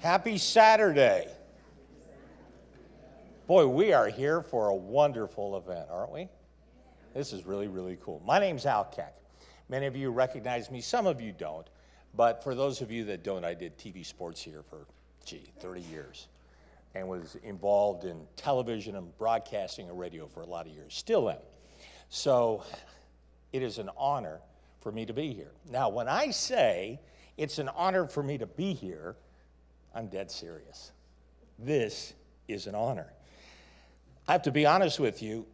Happy Saturday. Boy, we are here for a wonderful event, aren't we? This is really, really cool. My name's Al Keck. Many of you recognize me, some of you don't. But for those of you that don't, I did TV sports here for, 30 years. And was involved in television and broadcasting and radio for a lot of years. Still am. So it is an honor for me to be here. Now, when I say it's an honor for me to be here, I'm dead serious. This is an honor. I have to be honest with you.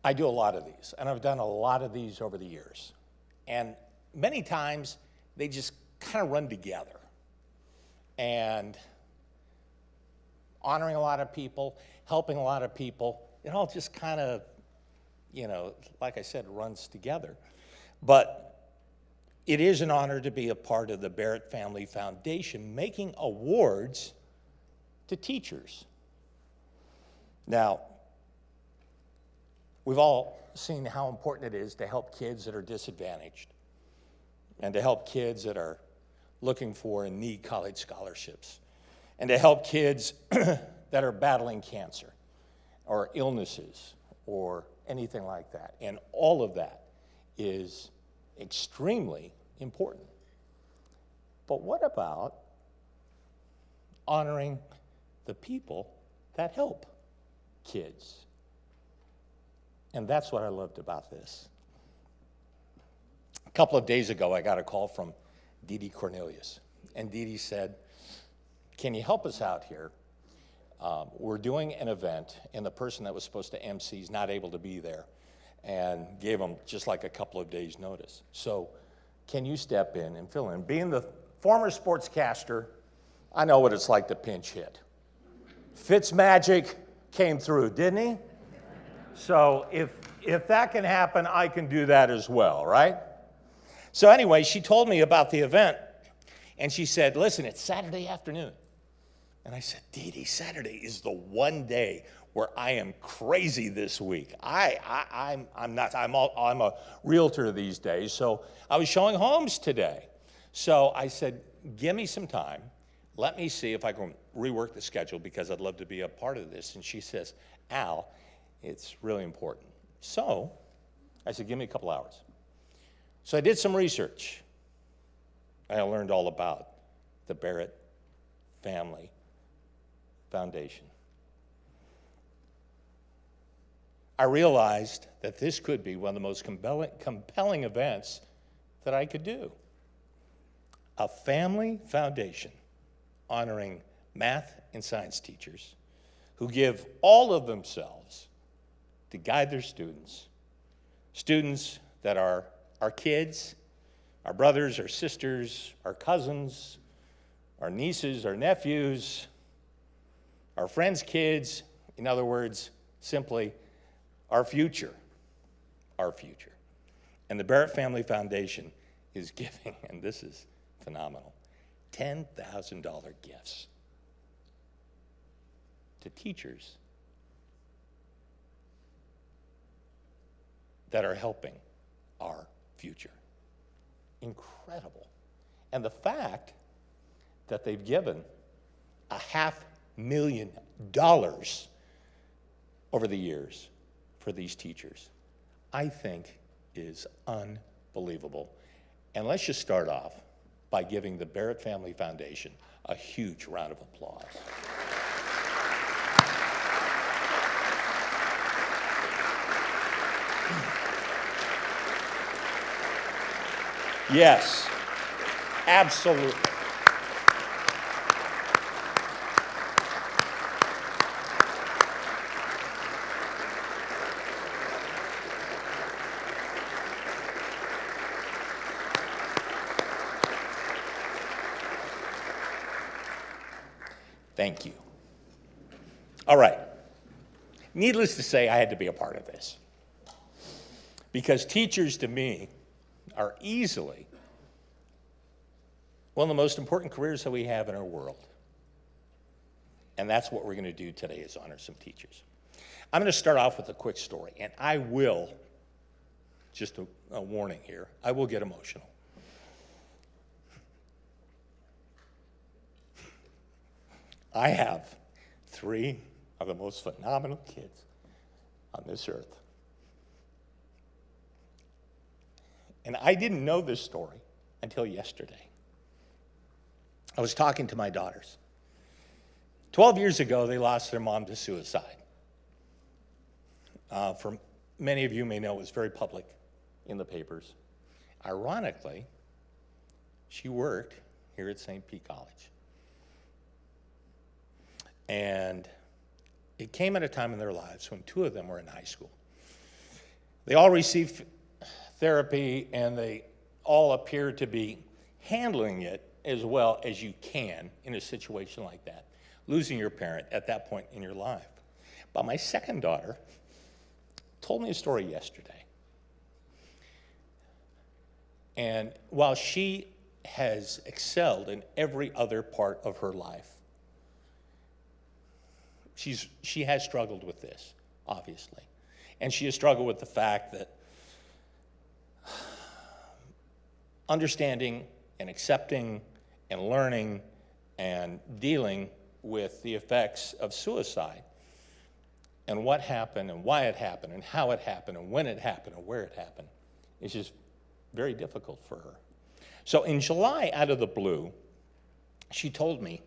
I do a lot of these, and I've done a lot of these over the years. And many times, they just kind of run together. And honoring a lot of people, helping a lot of people, it all just kind of, like I said, runs together. But it is an honor to be a part of the Barrett Family Foundation, making awards to teachers. Now, we've all seen how important it is to help kids that are disadvantaged and to help kids that are looking for and need college scholarships and to help kids that are battling cancer or illnesses or anything like that. And all of that is extremely important. But what about honoring the people that help kids? And that's what I loved about this. A couple of days ago, I got a call from Dee Dee Cornelius. And Dee Dee said, can you help us out here? We're doing an event, and the person that was supposed to MC is not able to be there, and gave them just like a couple of days' notice. So can you step in and fill in? Being the former sportscaster, I know what it's like to pinch hit. Fitzmagic came through, didn't he? So if that can happen, I can do that as well, right? So anyway, she told me about the event, and she said, listen, it's Saturday afternoon. And I said, Dee Dee, Saturday is the one day where I am crazy this week. I'm nuts. I'm a realtor these days, so I was showing homes today. So I said, give me some time. Let me see if I can rework the schedule because I'd love to be a part of this. And she says, Al, it's really important. So I said, give me a couple hours. So I did some research. I learned all about the Barrett Family Foundation. I realized that this could be one of the most compelling events that I could do. A family foundation honoring math and science teachers who give all of themselves to guide their students that are our kids, our brothers, our sisters, our cousins, our nieces, our nephews, our friends' kids, in other words, simply our future. And the Barrett Family Foundation is giving, and this is phenomenal, $10,000 gifts to teachers that are helping our future. Incredible. And the fact that they've given $500,000 over the years for these teachers, I think is unbelievable. And let's just start off by giving the Barrett Family Foundation a huge round of applause. Yes, absolutely. Thank you. All right. Needless to say, I had to be a part of this. Because teachers, to me, are easily one of the most important careers that we have in our world. And that's what we're going to do today, is honor some teachers. I'm going to start off with a quick story, and I will, just a warning here, I will get emotional. I have 3 of the most phenomenal kids on this earth. And I didn't know this story until yesterday. I was talking to my daughters. 12 years ago, they lost their mom to suicide. For many of you may know, it was very public in the papers. Ironically, she worked here at St. Pete College. And it came at a time in their lives when 2 of them were in high school. They all received therapy, and they all appear to be handling it as well as you can in a situation like that, losing your parent at that point in your life. But my second daughter told me a story yesterday. And while she has excelled in every other part of her life, she has struggled with this, obviously. And she has struggled with the fact that understanding and accepting and learning and dealing with the effects of suicide and what happened and why it happened and how it happened and when it happened and where it happened is just very difficult for her. So in July, out of the blue, she told me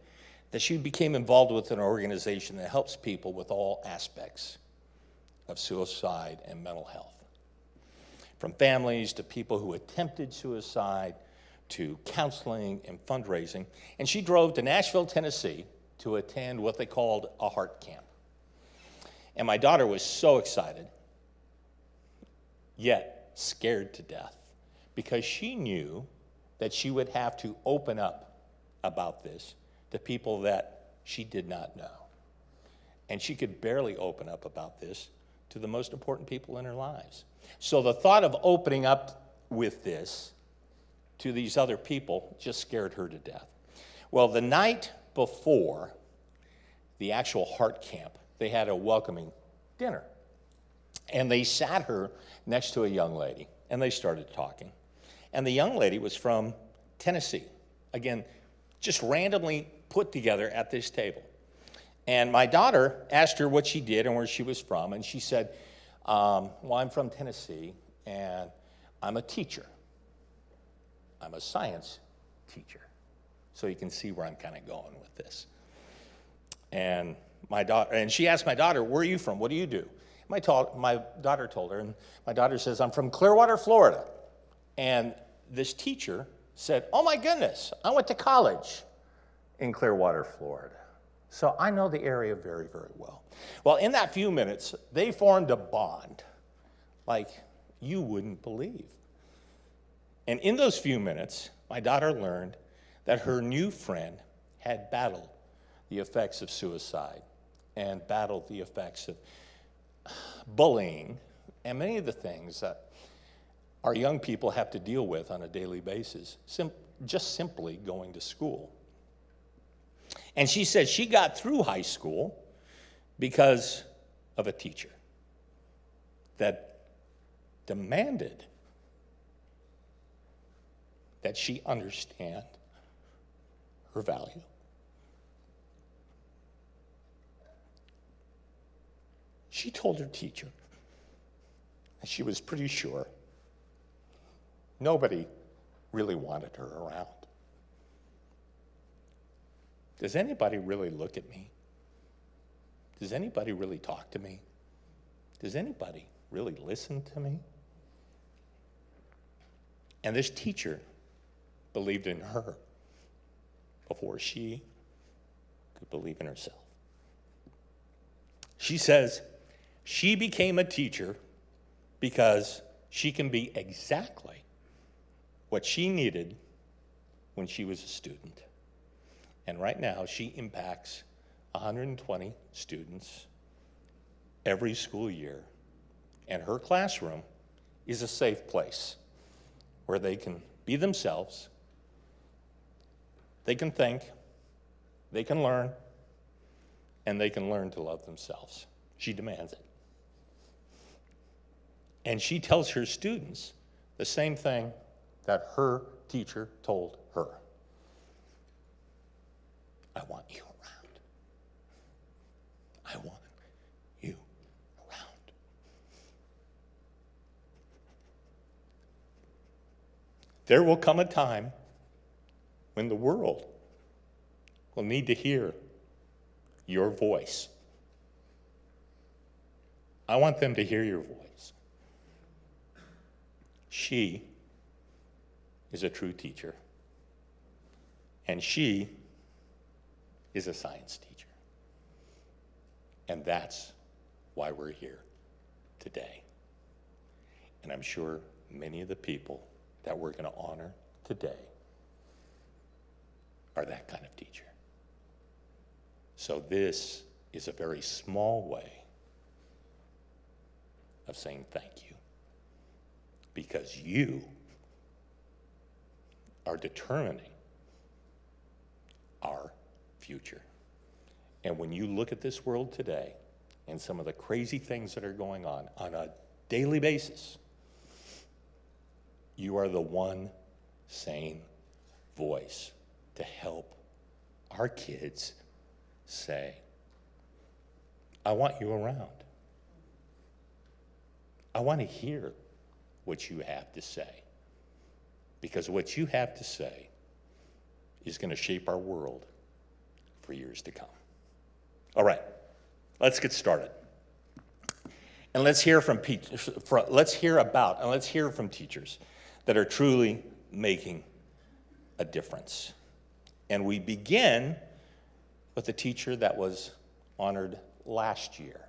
that she became involved with an organization that helps people with all aspects of suicide and mental health. From families to people who attempted suicide to counseling and fundraising. And she drove to Nashville, Tennessee to attend what they called a heart camp. And my daughter was so excited, yet scared to death, because she knew that she would have to open up about this to people that she did not know. And she could barely open up about this to the most important people in her lives. So the thought of opening up with this to these other people just scared her to death. Well, the night before the actual heart camp, they had a welcoming dinner. And they sat her next to a young lady, and they started talking. And the young lady was from Tennessee. Again, just randomly put together at this table. And my daughter asked her what she did and where she was from, and she said, well, I'm from Tennessee, and I'm a teacher. I'm a science teacher. So you can see where I'm kind of going with this. And she asked my daughter, where are you from? What do you do? My daughter told her, and my daughter says, I'm from Clearwater, Florida. And this teacher said, oh my goodness, I went to college in Clearwater, Florida. So I know the area very, very well. Well, in that few minutes, they formed a bond like you wouldn't believe. And in those few minutes, my daughter learned that her new friend had battled the effects of suicide and battled the effects of bullying and many of the things that our young people have to deal with on a daily basis, just simply going to school. And she said she got through high school because of a teacher that demanded that she understand her value. She told her teacher that she was pretty sure nobody really wanted her around. Does anybody really look at me? Does anybody really talk to me? Does anybody really listen to me? And this teacher believed in her before she could believe in herself. She says she became a teacher because she can be exactly what she needed when she was a student. And right now, she impacts 120 students every school year. And her classroom is a safe place where they can be themselves, they can think, they can learn, and they can learn to love themselves. She demands it. And she tells her students the same thing that her teacher told her. I want you around. I want you around. There will come a time when the world will need to hear your voice. I want them to hear your voice. She is a true teacher, and she is a science teacher. And that's why we're here today. And I'm sure many of the people that we're going to honor today are that kind of teacher. So this is a very small way of saying thank you, because you are determining our future. And when you look at this world today and some of the crazy things that are going on a daily basis, you are the one sane voice to help our kids say, I want you around. I want to hear what you have to say, because what you have to say is going to shape our world for years to come. All right, let's get started. And let's hear from teachers that are truly making a difference. And we begin with a teacher that was honored last year.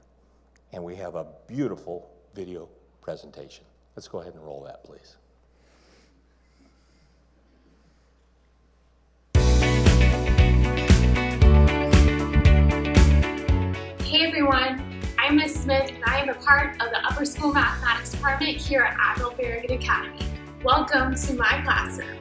And we have a beautiful video presentation. Let's go ahead and roll that, please. Hey everyone, I'm Ms. Smith and I am a part of the Upper School Mathematics Department here at Admiral Farragut Academy. Welcome to my classroom.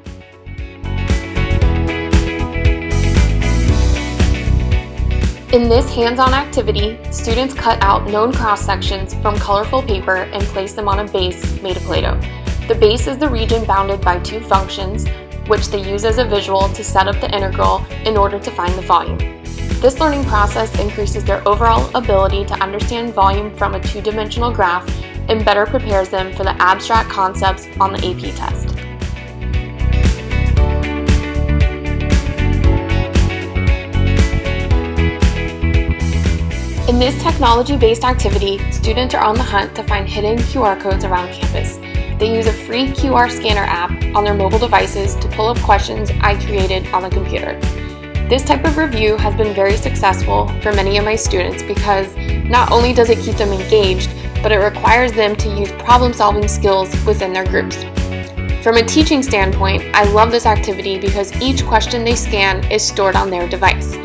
In this hands-on activity, students cut out known cross-sections from colorful paper and place them on a base made of Play-Doh. The base is the region bounded by two functions, which they use as a visual to set up the integral in order to find the volume. This learning process increases their overall ability to understand volume from a two-dimensional graph and better prepares them for the abstract concepts on the AP test. In this technology-based activity, students are on the hunt to find hidden QR codes around campus. They use a free QR scanner app on their mobile devices to pull up questions I created on the computer. This type of review has been very successful for many of my students because not only does it keep them engaged, but it requires them to use problem-solving skills within their groups. From a teaching standpoint, I love this activity because each question they scan is stored on their device.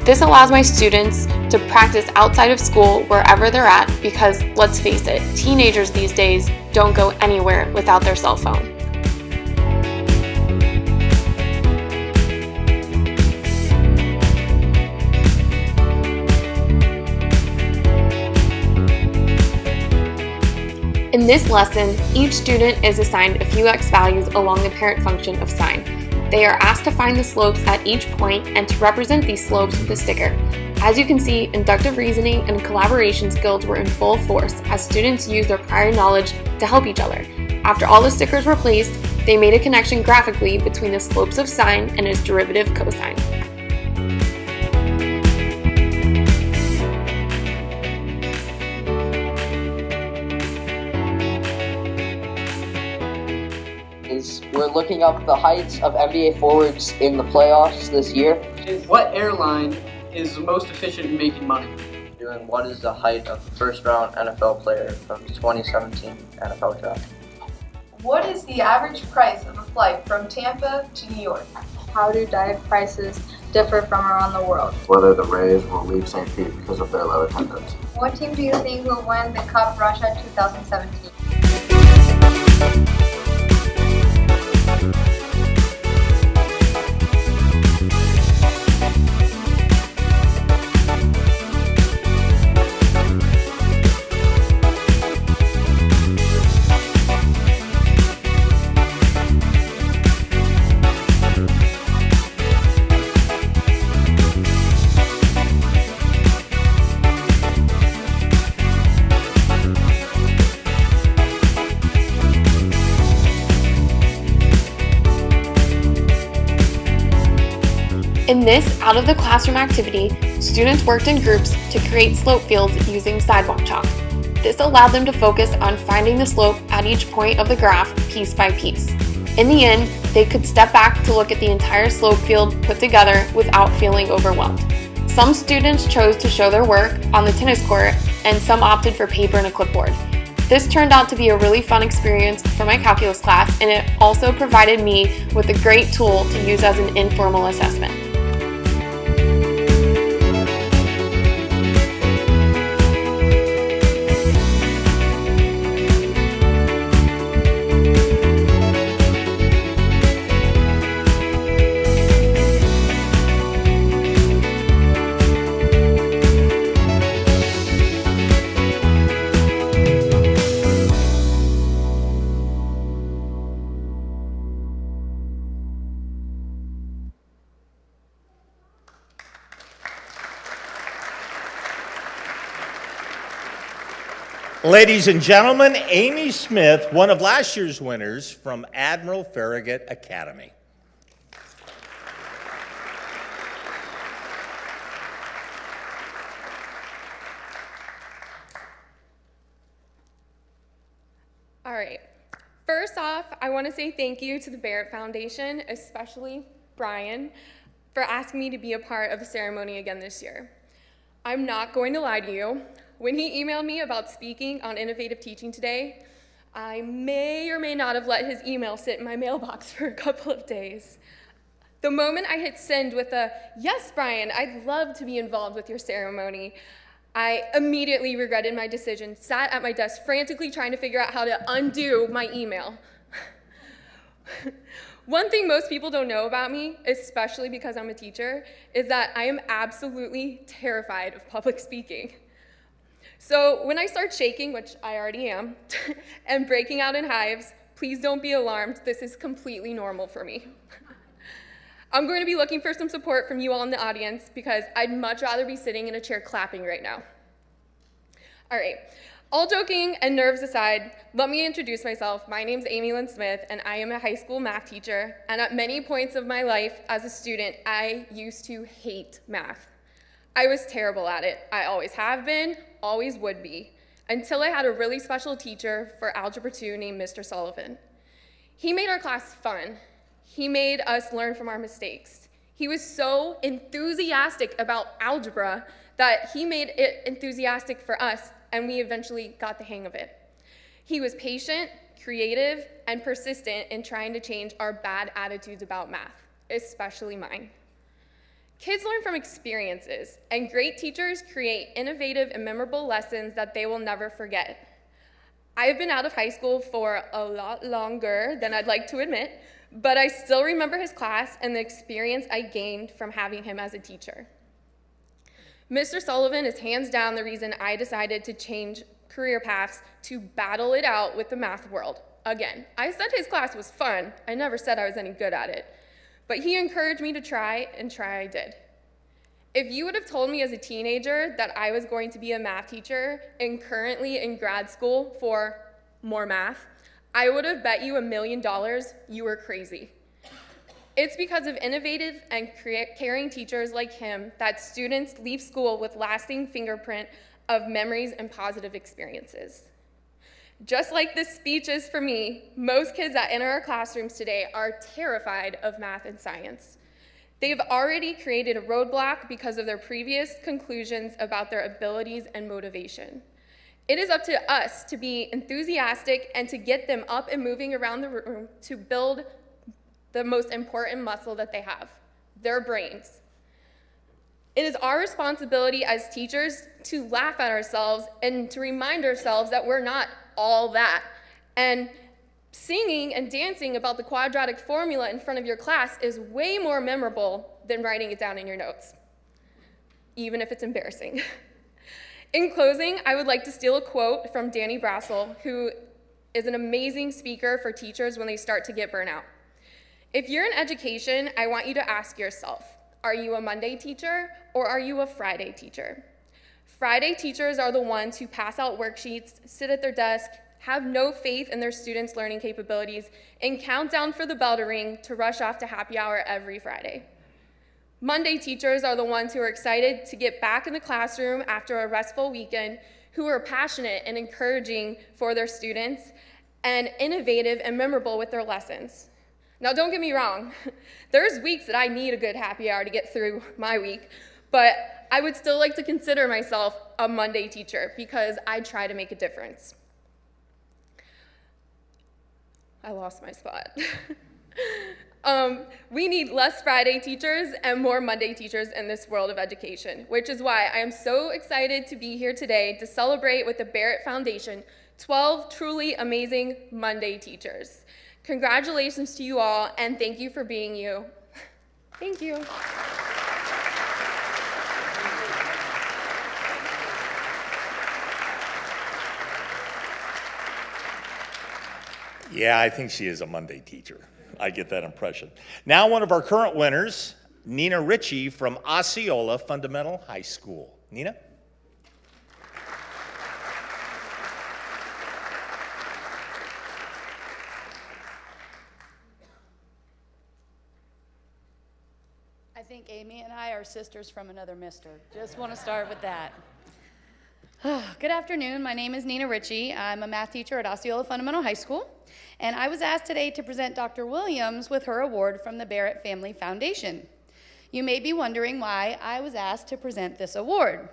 This allows my students to practice outside of school wherever they're at because, let's face it, teenagers these days don't go anywhere without their cell phone. In this lesson, each student is assigned a few x values along the parent function of sine. They are asked to find the slopes at each point and to represent these slopes with a sticker. As you can see, inductive reasoning and collaboration skills were in full force as students used their prior knowledge to help each other. After all the stickers were placed, they made a connection graphically between the slopes of sine and its derivative cosine. We're looking up the heights of NBA forwards in the playoffs this year. What airline is the most efficient in making money? And what is the height of the first round NFL player from the 2017 NFL draft? What is the average price of a flight from Tampa to New York? How do diet prices differ from around the world? Whether the Rays will leave St. Pete because of their low attendance. What team do you think will win the Cup Russia 2017? In this out-of-the-classroom activity, students worked in groups to create slope fields using sidewalk chalk. This allowed them to focus on finding the slope at each point of the graph piece by piece. In the end, they could step back to look at the entire slope field put together without feeling overwhelmed. Some students chose to show their work on the tennis court, and some opted for paper and a clipboard. This turned out to be a really fun experience for my calculus class, and it also provided me with a great tool to use as an informal assessment. Ladies and gentlemen, Amy Smith, one of last year's winners from Admiral Farragut Academy. All right. First off, I want to say thank you to the Barrett Foundation, especially Brian, for asking me to be a part of the ceremony again this year. I'm not going to lie to you. When he emailed me about speaking on innovative teaching today, I may or may not have let his email sit in my mailbox for a couple of days. The moment I hit send with a, "Yes, Brian, I'd love to be involved with your ceremony," I immediately regretted my decision, sat at my desk frantically trying to figure out how to undo my email. One thing most people don't know about me, especially because I'm a teacher, is that I am absolutely terrified of public speaking. So when I start shaking, which I already am, and breaking out in hives, please don't be alarmed. This is completely normal for me. I'm going to be looking for some support from you all in the audience because I'd much rather be sitting in a chair clapping right now. All right, all joking and nerves aside, let me introduce myself. My name's Amy Lynn Smith, and I am a high school math teacher. And at many points of my life as a student, I used to hate math. I was terrible at it. I always have been, always would be, until I had a really special teacher for Algebra 2 named Mr. Sullivan. He made our class fun. He made us learn from our mistakes. He was so enthusiastic about algebra that he made it enthusiastic for us, and we eventually got the hang of it. He was patient, creative, and persistent in trying to change our bad attitudes about math, especially mine. Kids learn from experiences, and great teachers create innovative and memorable lessons that they will never forget. I've been out of high school for a lot longer than I'd like to admit, but I still remember his class and the experience I gained from having him as a teacher. Mr. Sullivan is hands down the reason I decided to change career paths to battle it out with the math world. Again, I said his class was fun. I never said I was any good at it. But he encouraged me to try, and try I did. If you would have told me as a teenager that I was going to be a math teacher and currently in grad school for more math, I would have bet you $1 million you were crazy. It's because of innovative and caring teachers like him that students leave school with lasting fingerprint of memories and positive experiences. Just like this speech is for me, most kids that enter our classrooms today are terrified of math and science. They've already created a roadblock because of their previous conclusions about their abilities and motivation. It is up to us to be enthusiastic and to get them up and moving around the room to build the most important muscle that they have, their brains. It is our responsibility as teachers to laugh at ourselves and to remind ourselves that we're not all that. And singing and dancing about the quadratic formula in front of your class is way more memorable than writing it down in your notes, even if it's embarrassing. In closing, I would like to steal a quote from Danny Brassel, who is an amazing speaker for teachers when they start to get burnout. If you're in education, I want you to ask yourself, are you a Monday teacher or are you a Friday teacher? Friday teachers are the ones who pass out worksheets, sit at their desk, have no faith in their students' learning capabilities, and count down for the bell to ring to rush off to happy hour every Friday. Monday teachers are the ones who are excited to get back in the classroom after a restful weekend, who are passionate and encouraging for their students, and innovative and memorable with their lessons. Now, don't get me wrong, there's weeks that I need a good happy hour to get through my week, but I would still like to consider myself a Monday teacher because I try to make a difference. I lost my spot. We need less Friday teachers and more Monday teachers in this world of education, which is why I am so excited to be here today to celebrate with the Barrett Foundation 12 truly amazing Monday teachers. Congratulations to you all, and thank you for being you. Thank you. Yeah, I think she is a Monday teacher. I get that impression. Now one of our current winners, Nina Ritchie from Osceola Fundamental High School. Nina? I think Amy and I are sisters from another mister. Just want to start with that. Good afternoon. My name is Nina Ritchie. I'm a math teacher at Osceola Fundamental High School, and I was asked today to present Dr. Williams with her award from the Barrett Family Foundation. You may be wondering why I was asked to present this award.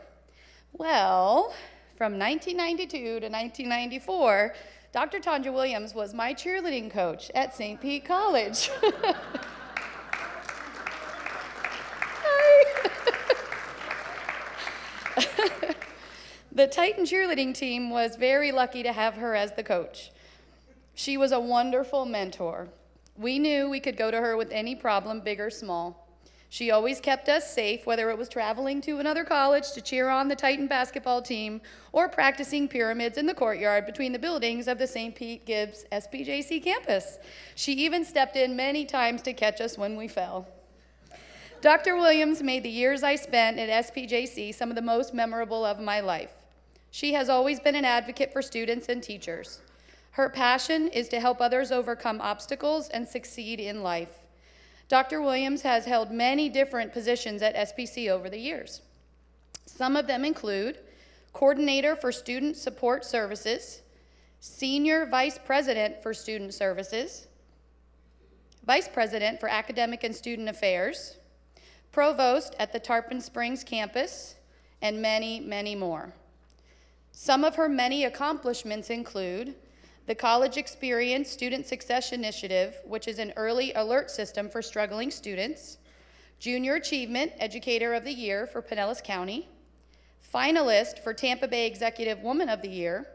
Well, from 1992 to 1994, Dr. Tanja Williams was my cheerleading coach at St. Pete College. The Titan cheerleading team was very lucky to have her as the coach. She was a wonderful mentor. We knew we could go to her with any problem, big or small. She always kept us safe, whether it was traveling to another college to cheer on the Titan basketball team or practicing pyramids in the courtyard between the buildings of the St. Pete Gibbs SPJC campus. She even stepped in many times to catch us when we fell. Dr. Williams made the years I spent at SPJC some of the most memorable of my life. She has always been an advocate for students and teachers. Her passion is to help others overcome obstacles and succeed in life. Dr. Williams has held many different positions at SPC over the years. Some of them include Coordinator for Student Support Services, Senior Vice President for Student Services, Vice President for Academic and Student Affairs, Provost at the Tarpon Springs campus, and many, many more. Some of her many accomplishments include the College Experience Student Success Initiative, which is an early alert system for struggling students, Junior Achievement Educator of the Year for Pinellas County, finalist for Tampa Bay Executive Woman of the Year,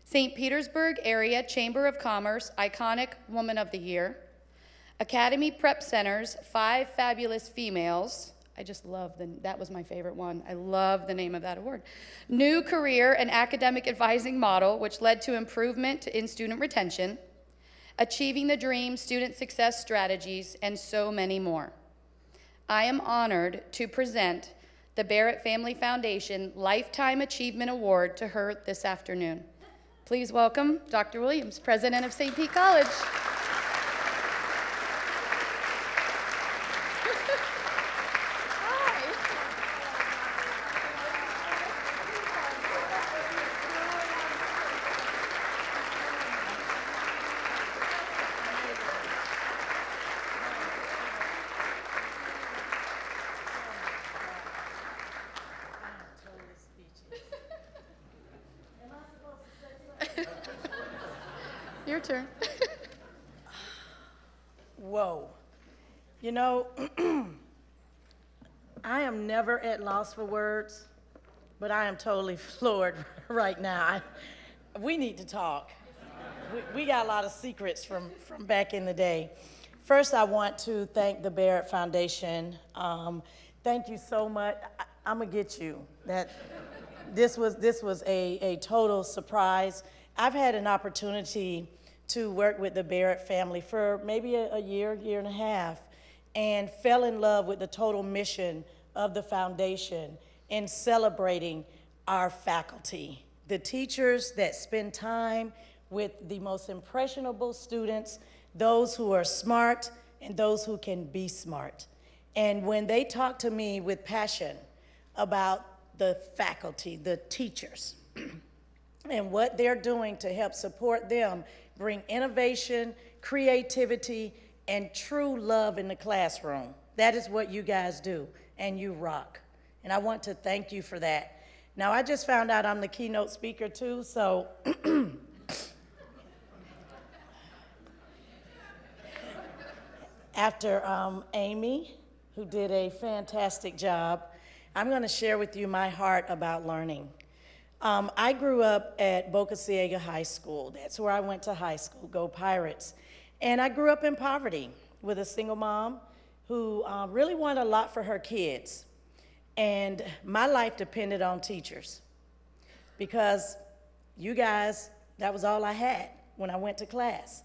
St. Petersburg Area Chamber of Commerce Iconic Woman of the Year, Academy Prep Center's 5 Fabulous Females. I just love that was my favorite one. I love the name of that award. New Career and Academic Advising Model, which led to improvement in student retention, Achieving the Dream Student Success Strategies, and so many more. I am honored to present the Barrett Family Foundation Lifetime Achievement Award to her this afternoon. Please welcome Dr. Williams, President of St. Pete College. Your turn. Whoa. You know, I am never at loss for words, but I am totally floored right now. We need to talk. We got a lot of secrets from back in the day. First, I want to thank the Barrett Foundation. Thank you so much. I'm gonna get you. This was a total surprise. I've had an opportunity to work with the Barrett family for maybe a year and a half, and fell in love with the total mission of the foundation in celebrating our faculty, the teachers that spend time with the most impressionable students, those who are smart and those who can be smart. And when they talk to me with passion about the faculty, the teachers, and what they're doing to help support them bring innovation, creativity, and true love in the classroom. That is what you guys do, and you rock. And I want to thank you for that. Now, I just found out I'm the keynote speaker too, so after Amy, who did a fantastic job, I'm going to share with you my heart about learning. I grew up at Boca Ciega High School. That's where I went to high school, go Pirates. And I grew up in poverty with a single mom who really wanted a lot for her kids. And my life depended on teachers because you guys, that was all I had when I went to class.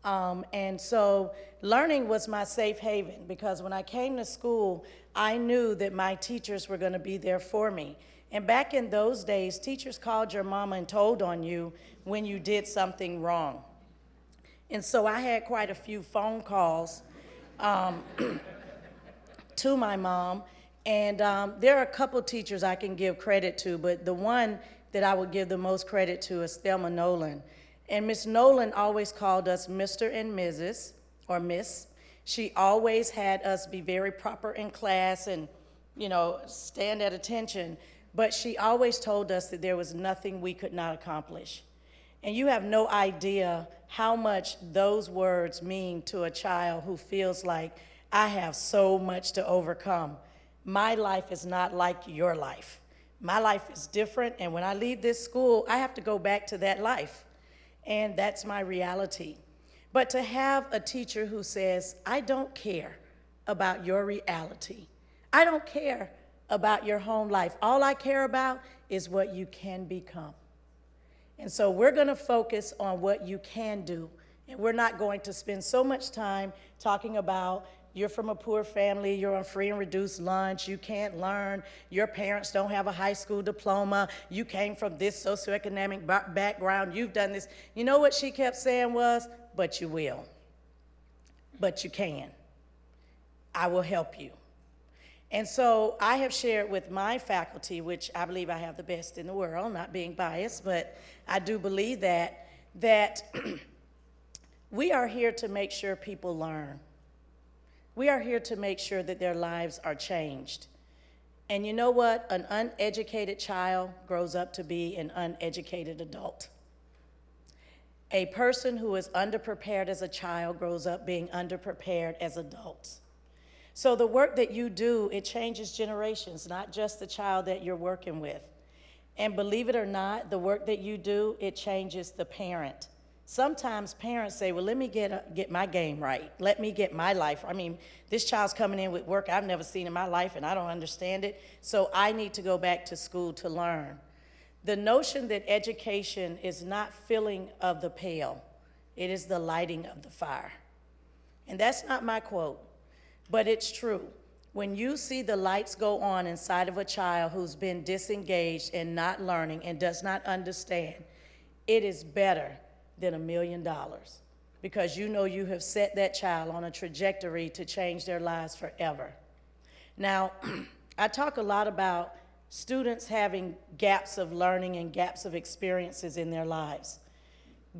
And so learning was my safe haven because when I came to school, I knew that my teachers were going to be there for me. And back in those days, teachers called your mama and told on you when you did something wrong. And so I had quite a few phone calls to my mom. And there are a couple teachers I can give credit to, but the one that I would give the most credit to is Thelma Nolan. And Miss Nolan always called us Mr. and Mrs. or Miss. She always had us be very proper in class and, you know, stand at attention. But she always told us that there was nothing we could not accomplish. And you have no idea how much those words mean to a child who feels like, I have so much to overcome. My life is not like your life. My life is different, and when I leave this school, I have to go back to that life. And that's my reality. But to have a teacher who says, I don't care about your reality. I don't care about your home life. All I care about is what you can become. And so we're going to focus on what you can do. And we're not going to spend so much time talking about you're from a poor family, you're on free and reduced lunch, you can't learn, your parents don't have a high school diploma, you came from this socioeconomic background, you've done this. You know what she kept saying was, but you will, but you can. I will help you. And so I have shared with my faculty, which I believe I have the best in the world, not being biased, but I do believe that we are here to make sure people learn. We are here to make sure that their lives are changed. And you know what? An uneducated child grows up to be an uneducated adult. A person who is underprepared as a child grows up being underprepared as adults. So the work that you do, it changes generations, not just the child that you're working with. And believe it or not, the work that you do, it changes the parent. Sometimes parents say, well, let me get my game right. Let me get my life. I mean, this child's coming in with work I've never seen in my life and I don't understand it, so I need to go back to school to learn. The notion that education is not filling of the pail, it is the lighting of the fire. And that's not my quote, but it's true. When you see the lights go on inside of a child who's been disengaged and not learning and does not understand, it is better than $1 million because you know you have set that child on a trajectory to change their lives forever. Now, I talk a lot about students having gaps of learning and gaps of experiences in their lives.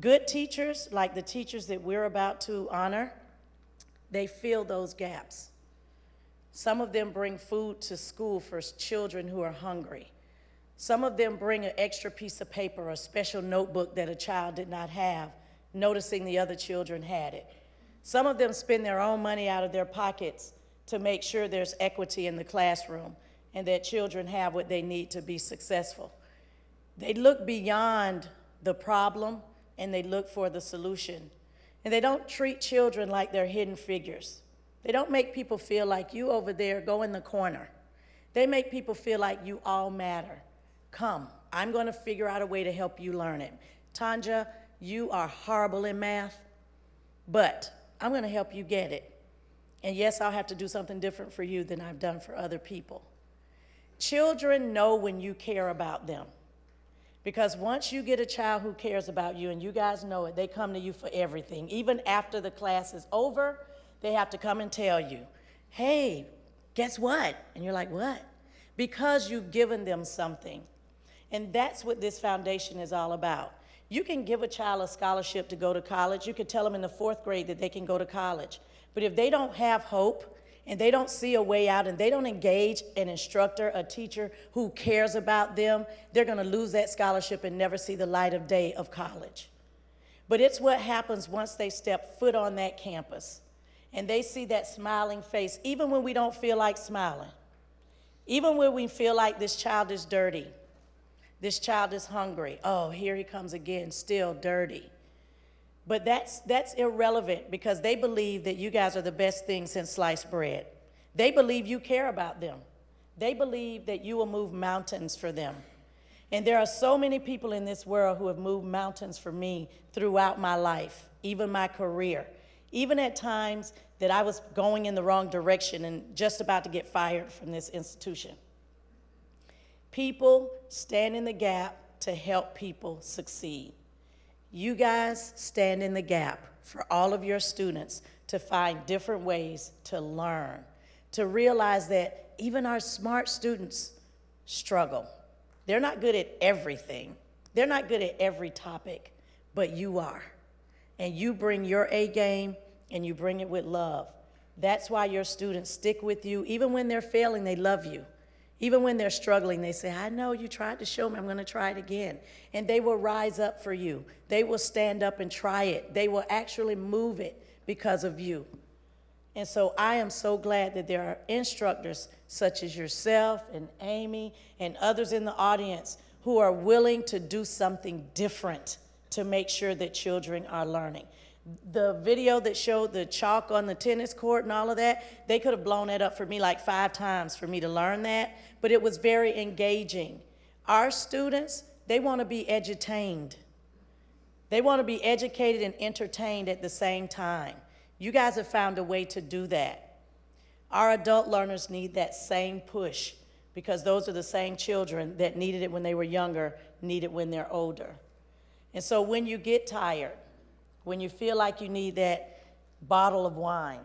Good teachers, like the teachers that we're about to honor, they fill those gaps. Some of them bring food to school for children who are hungry. Some of them bring an extra piece of paper or a special notebook that a child did not have, noticing the other children had it. Some of them spend their own money out of their pockets to make sure there's equity in the classroom and that children have what they need to be successful. They look beyond the problem and they look for the solution. And they don't treat children like they're hidden figures. They don't make people feel like you over there, go in the corner. They make people feel like you all matter. Come, I'm going to figure out a way to help you learn it. Tanja, you are horrible in math, but I'm going to help you get it. And yes, I'll have to do something different for you than I've done for other people. Children know when you care about them. Because once you get a child who cares about you, and you guys know it, they come to you for everything. Even after the class is over, they have to come and tell you, hey, Guess what? And you're like, what? Because you've given them something. And that's what this foundation is all about. You can give a child a scholarship to go to college. You could tell them in the 4th grade that they can go to college. But if they don't have hope and they don't see a way out and they don't engage an instructor, a teacher who cares about them, they're going to lose that scholarship and never see the light of day of college. But it's what happens once they step foot on that campus and they see that smiling face, even when we don't feel like smiling, even when we feel like this child is dirty, this child is hungry. Oh, here he comes again, still dirty. But that's irrelevant because they believe that you guys are the best thing since sliced bread. They believe you care about them. They believe that you will move mountains for them. And there are so many people in this world who have moved mountains for me throughout my life, even my career, even at times that I was going in the wrong direction and just about to get fired from this institution. People stand in the gap to help people succeed. You guys stand in the gap for all of your students to find different ways to learn, to realize that even our smart students struggle. They're not good at everything. They're not good at every topic, but you are. And you bring your A game and you bring it with love. That's why your students stick with you. Even when they're failing, they love you. Even when they're struggling, they say, I know you tried to show me, I'm going to try it again. And they will rise up for you. They will stand up and try it. They will actually move it because of you. And so I am so glad that there are instructors such as yourself and Amy and others in the audience who are willing to do something different to make sure that children are learning. The video that showed the chalk on the tennis court and all of that, they could have blown that up for me like 5 times for me to learn that, but it was very engaging. Our students, they want to be edutained. They want to be educated and entertained at the same time. You guys have found a way to do that. Our adult learners need that same push because those are the same children that needed it when they were younger, need it when they're older. And so when you get tired, when you feel like you need that bottle of wine,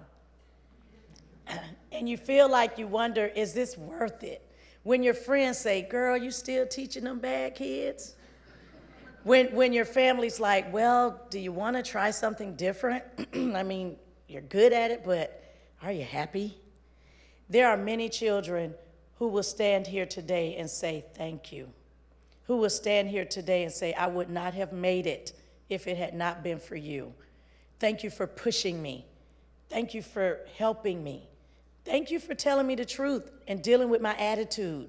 and you feel like you wonder, is this worth it? When your friends say, girl, you still teaching them bad kids? When your family's like, well, do you want to try something different? I mean, you're good at it, but are you happy? There are many children who will stand here today and say thank you, who will stand here today and say, I would not have made it if it had not been for you. Thank you for pushing me. Thank you for helping me. Thank you for telling me the truth and dealing with my attitude.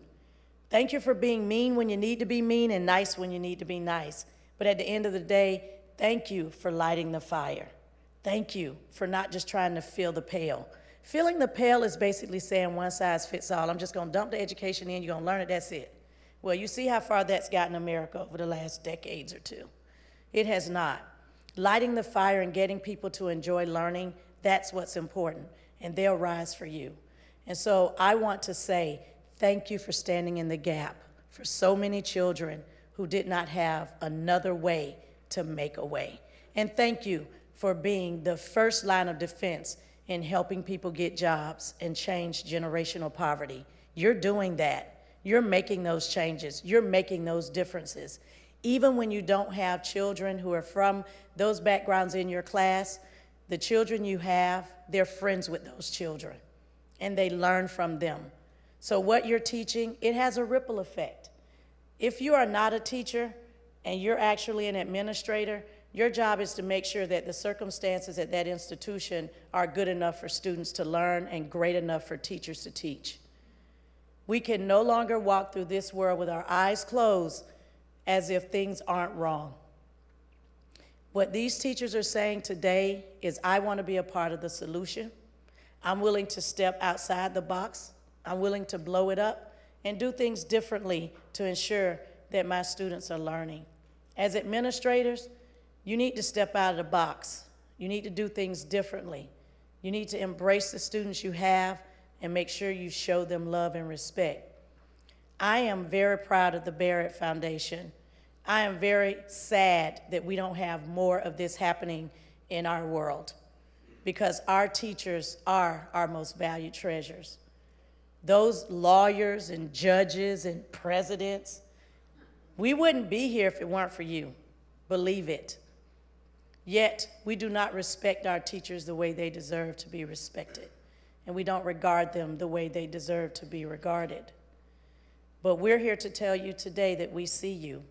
Thank you for being mean when you need to be mean and nice when you need to be nice. But at the end of the day, thank you for lighting the fire. Thank you for not just trying to fill the pail. Filling the pail is basically saying one size fits all. I'm just going to dump the education in, you're going to learn it, that's it. Well, you see how far that's gotten America over the last decades or two. It has not. Lighting the fire and getting people to enjoy learning, that's what's important, and they'll rise for you. And so I want to say thank you for standing in the gap for so many children who did not have another way to make a way. And thank you for being the first line of defense in helping people get jobs and change generational poverty. You're doing that. You're making those changes. You're making those differences. Even when you don't have children who are from those backgrounds in your class, the children you have, they're friends with those children, and they learn from them. So what you're teaching, it has a ripple effect. If you are not a teacher and you're actually an administrator, your job is to make sure that the circumstances at that institution are good enough for students to learn and great enough for teachers to teach. We can no longer walk through this world with our eyes closed as if things aren't wrong. What these teachers are saying today is, I want to be a part of the solution. I'm willing to step outside the box. I'm willing to blow it up and do things differently to ensure that my students are learning. As administrators, you need to step out of the box. You need to do things differently. You need to embrace the students you have and make sure you show them love and respect. I am very proud of the Barrett Foundation. I am very sad that we don't have more of this happening in our world, because our teachers are our most valued treasures. those lawyers and judges and presidents, we wouldn't be here if it weren't for you. Believe it. Yet, we do not respect our teachers the way they deserve to be respected, and we don't regard them the way they deserve to be regarded. But we're here to tell you today that we see you.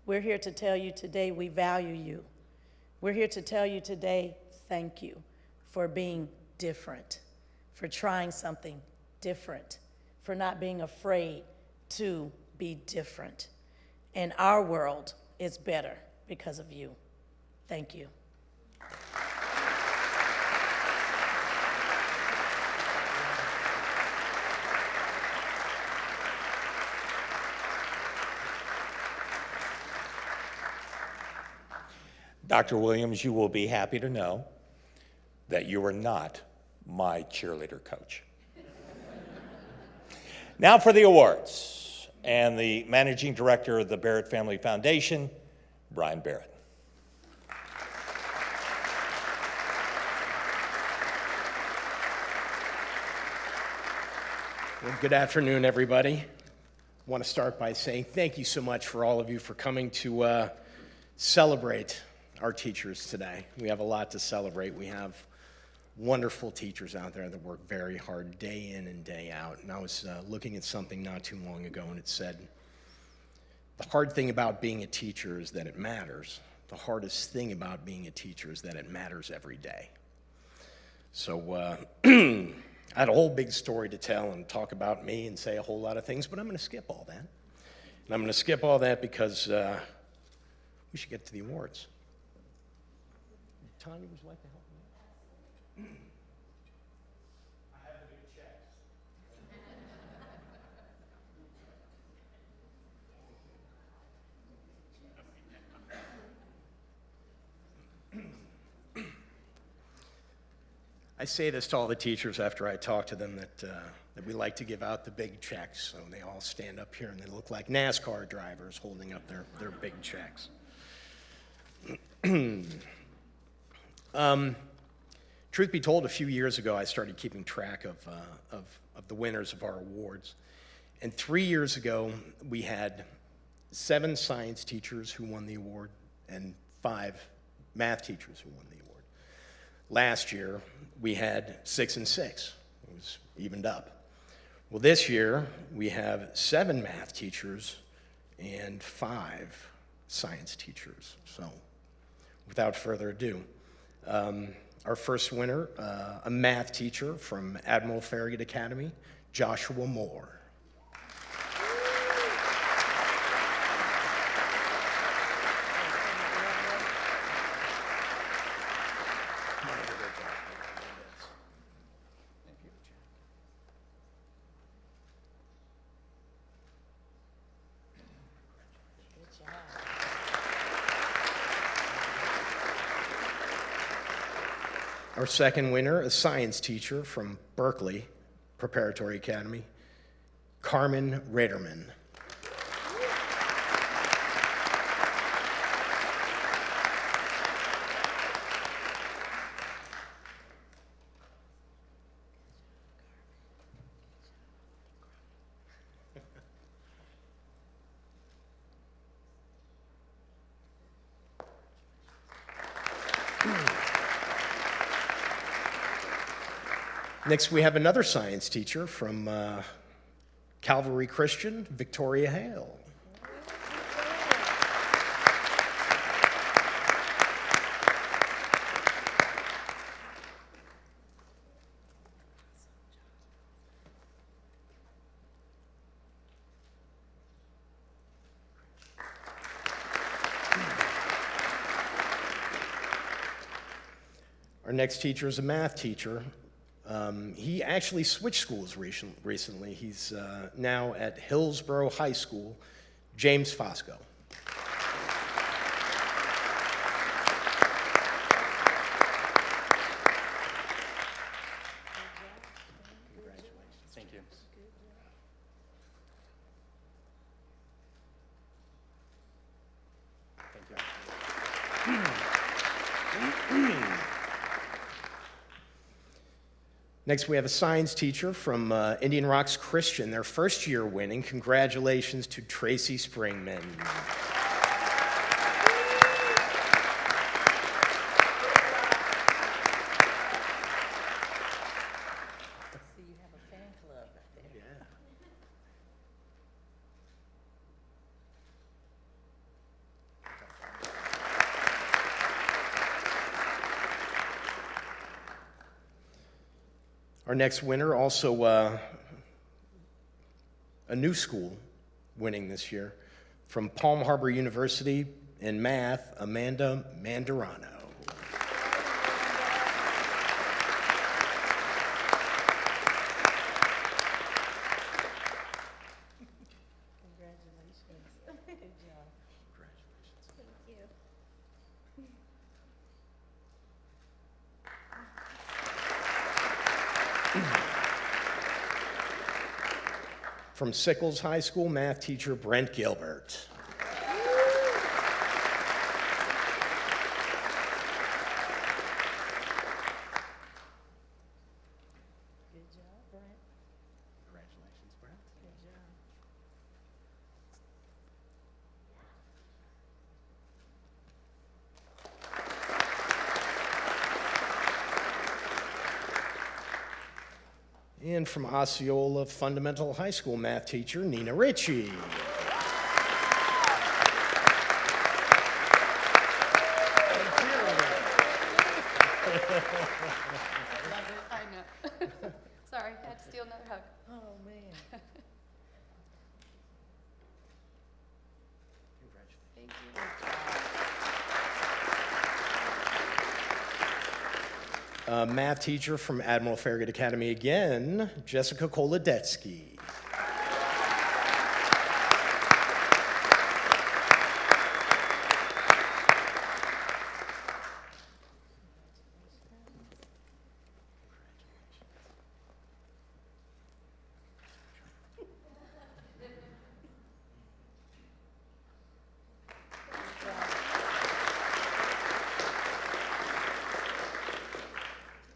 We're here to tell you today we value you. We're here to tell you today, thank you for being different, for trying something different, for not being afraid to be different. And our world is better because of you. Thank you. Dr. Williams, you will be happy to know that you are not my cheerleader coach. Now for the awards, and the Managing Director of the Barrett Family Foundation, Brian Barrett. Well, good afternoon, everybody. I want to start by saying thank you so much for all of you for coming to celebrate our teachers today. We have a lot to celebrate. We have wonderful teachers out there that work very hard day in and day out. And I was looking at something not too long ago, and it said, the hard thing about being a teacher is that it matters. The hardest thing about being a teacher is that it matters every day. So I had a whole big story to tell and talk about me and say a whole lot of things, but I'm going to skip all that. And I'm going to skip all that because we should get to the awards. Tanya, would you like to help me? I have the big checks. I say this to all the teachers after I talk to them that we like to give out the big checks, so they all stand up here and they look like NASCAR drivers holding up their big checks. Truth be told, a few years ago, I started keeping track of the winners of our awards. And 3 years ago, we had 7 science teachers who won the award and 5 math teachers who won the award. Last year, we had 6 and 6. It was evened up. Well, this year, we have 7 math teachers and 5 science teachers. So, without further ado, our first winner, a math teacher from Admiral Farragut Academy, Joshua Moore. Our second winner, a science teacher from Berkeley Preparatory Academy, Carmen Raderman. Next, we have another science teacher from Calvary Christian, Victoria Hale. Our next teacher is a math teacher. He actually switched schools recently. He's now at Hillsborough High School, James Fosco. Thank you. Next, we have a science teacher from Indian Rocks Christian, their first year winning. Congratulations to Tracy Springman. Our next winner, also a new school winning this year, from Palm Harbor University in math, Amanda Mandarano. From Sickles High School, math teacher Brent Gilbert. Good job, Brent. Congratulations, Brent. Good job. And from Osceola Fundamental High School, math teacher Nina Ritchie. I know. Sorry, I had to steal another hug. Oh, man. Thank you. Math teacher from Admiral Farragut Academy again, Jessica Kolodetsky.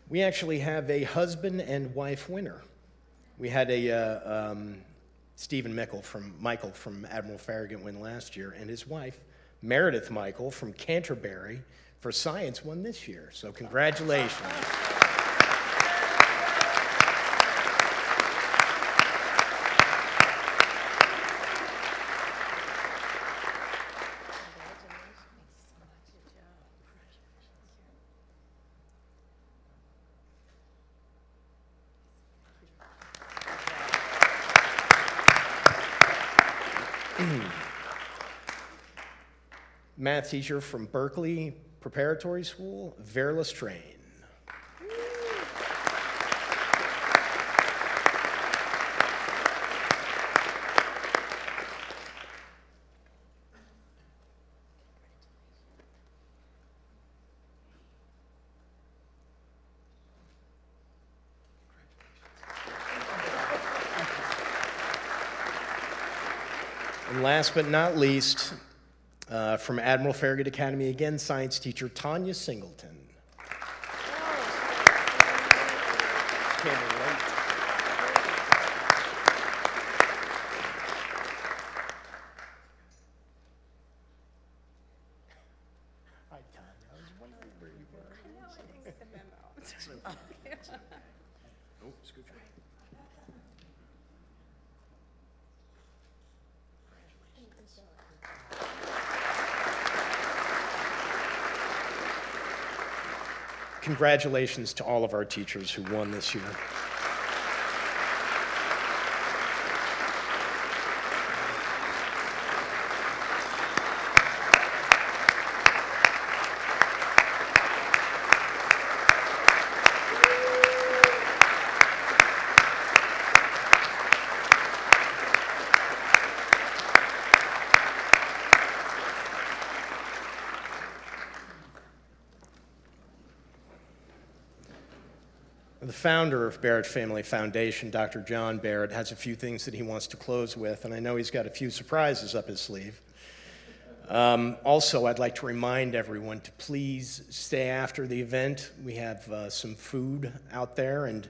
We actually have a husband and wife winner. We had a Stephen Michael from Admiral Farragut win last year, and his wife, Meredith Michael from Canterbury for science won this year. So congratulations. Math teacher from Berkeley Preparatory School, Vera Lestrain. And last but not least, from Admiral Farragut Academy, again, science teacher Tanya Singleton. Hi, Tanya. I was wondering where you were. Oh, scoot your way. Congratulations to all of our teachers who won this year. The founder of Barrett Family Foundation, Dr. John Barrett, has a few things that he wants to close with, and I know he's got a few surprises up his sleeve. Also, I'd like to remind everyone to please stay after the event. We have some food out there, and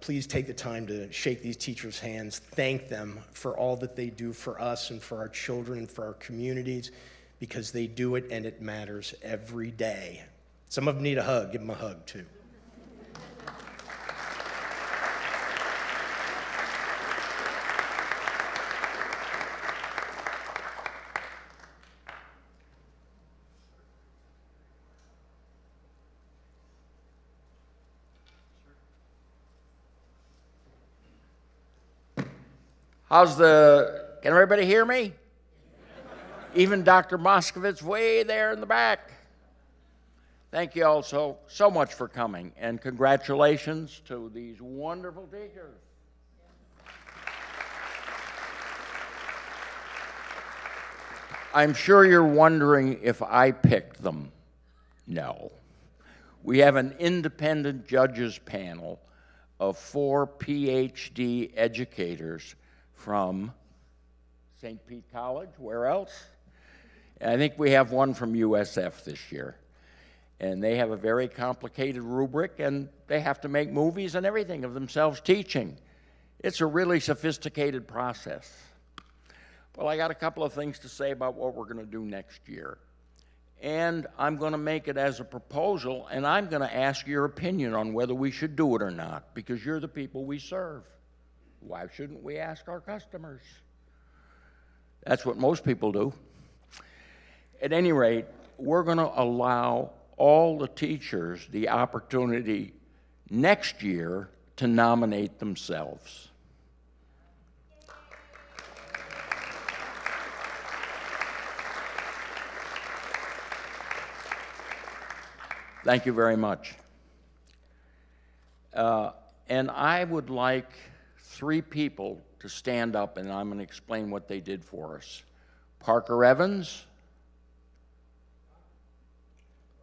Please take the time to shake these teachers' hands, thank them for all that they do for us and for our children and for our communities, because they do it and it matters every day. Some of them need a hug. Give them a hug, too. Can everybody hear me? Even Dr. Moskovitz way there in the back. Thank you all so much for coming, and congratulations to these wonderful teachers. I'm sure you're wondering if I picked them. No. We have an independent judges panel of 4 PhD educators from St. Pete College. Where else? And I think we have one from USF this year. And they have a very complicated rubric, and they have to make movies and everything of themselves teaching. It's a really sophisticated process. Well, I got a couple of things to say about what we're going to do next year. And I'm going to make it as a proposal, and I'm going to ask your opinion on whether we should do it or not, because you're the people we serve. Why shouldn't we ask our customers? That's what most people do. At any rate, we're going to allow all the teachers the opportunity next year to nominate themselves. Thank you very much. And I would like 3 people to stand up, and I'm going to explain what they did for us. Parker Evans.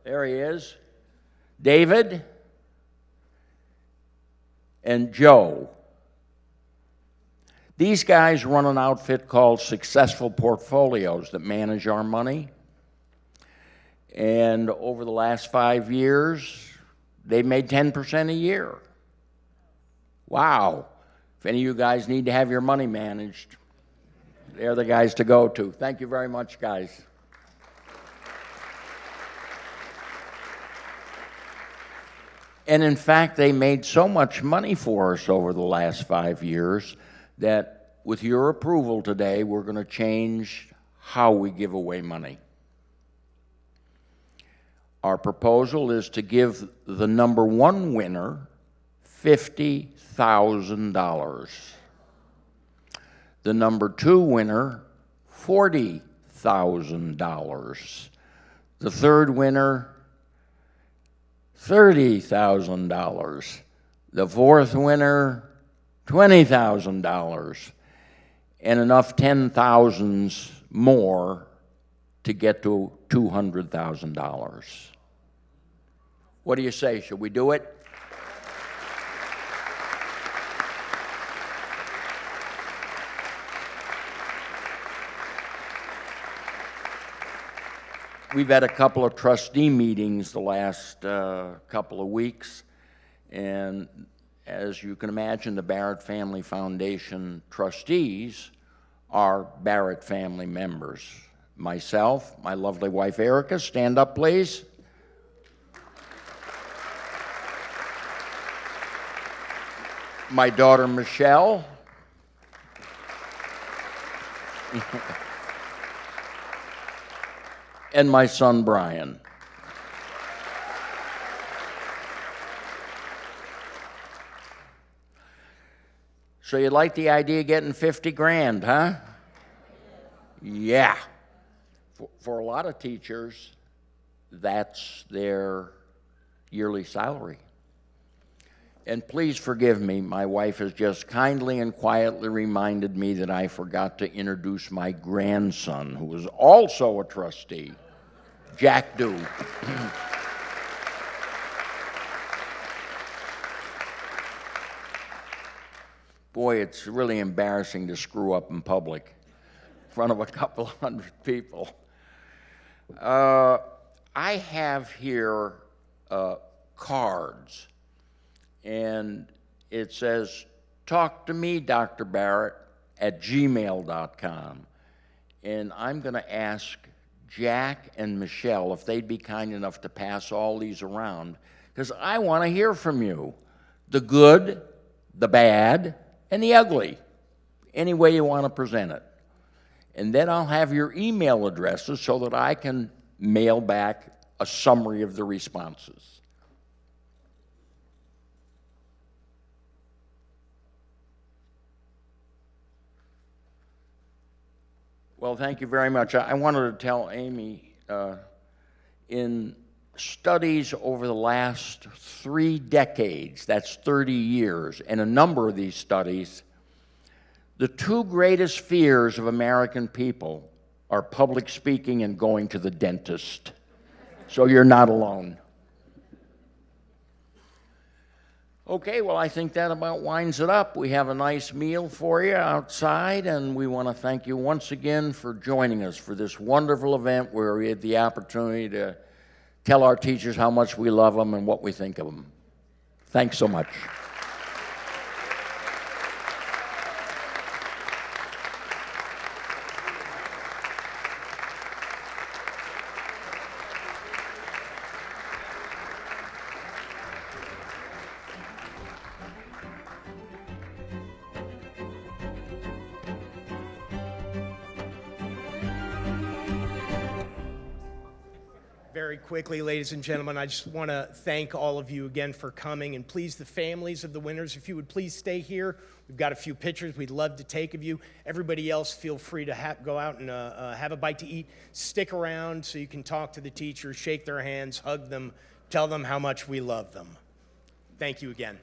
There he is. David. And Joe. These guys run an outfit called Successful Portfolios that manage our money. And over the last 5 years, they've made 10% a year. Wow. If any of you guys need to have your money managed, they're the guys to go to. Thank you very much, guys. And in fact, they made so much money for us over the last 5 years that with your approval today, we're going to change how we give away money. Our proposal is to give the number 1 winner $50,000. The number 2 winner, $40,000. The 3rd winner, $30,000. The 4th winner, $20,000. And enough 10,000s more to get to $200,000. What do you say? Should we do it? We've had a couple of trustee meetings the last couple of weeks, and as you can imagine, the Barrett Family Foundation trustees are Barrett family members. Myself, my lovely wife Erica, stand up please. My daughter Michelle. And my son Brian. So you like the idea of getting 50 grand, huh? Yeah. For a lot of teachers, that's their yearly salary. And please forgive me, my wife has just kindly and quietly reminded me that I forgot to introduce my grandson, who is also a trustee, Jack Dew. Boy, it's really embarrassing to screw up in public in front of a couple hundred people. I have here cards. And it says, talk to me, Dr. Barrett, at gmail.com. And I'm going to ask Jack and Michelle if they'd be kind enough to pass all these around, because I want to hear from you. The good, the bad, and the ugly, any way you want to present it. And then I'll have your email addresses so that I can mail back a summary of the responses. Well, thank you very much. I wanted to tell Amy, in studies over the last 3 decades, that's 30 years, and a number of these studies, the 2 greatest fears of American people are public speaking and going to the dentist. So you're not alone. Okay, well, I think that about winds it up. We have a nice meal for you outside, and we want to thank you once again for joining us for this wonderful event where we had the opportunity to tell our teachers how much we love them and what we think of them. Thanks so much. Very quickly, ladies and gentlemen, I just want to thank all of you again for coming, and please, the families of the winners, if you would please stay here. We've got a few pictures we'd love to take of you. Everybody else, feel free to go out and have a bite to eat. Stick around so you can talk to the teachers, shake their hands, hug them, tell them how much we love them. Thank you again.